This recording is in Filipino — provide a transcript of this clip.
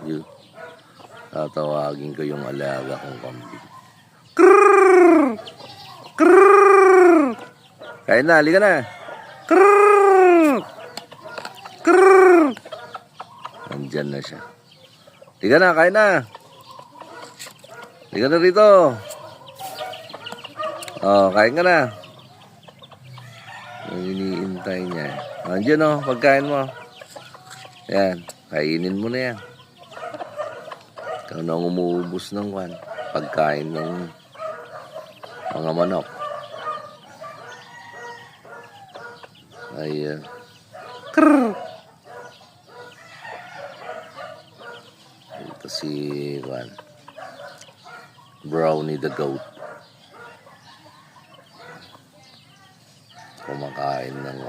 Yun. Tatawagin ko yung alaga kong kambing. Kain na, halika na. Nandyan na siya. Halika na, kain na. Halika na rito. Oh, kain ka na. Ang iniintay niya. Andiyan oh, pagkain mo. Yan, kainin mo na yan. Ikaw na umuubos ng pagkain ng mga manok. Ayan. Ito si Brownie the goat. Kumakain ng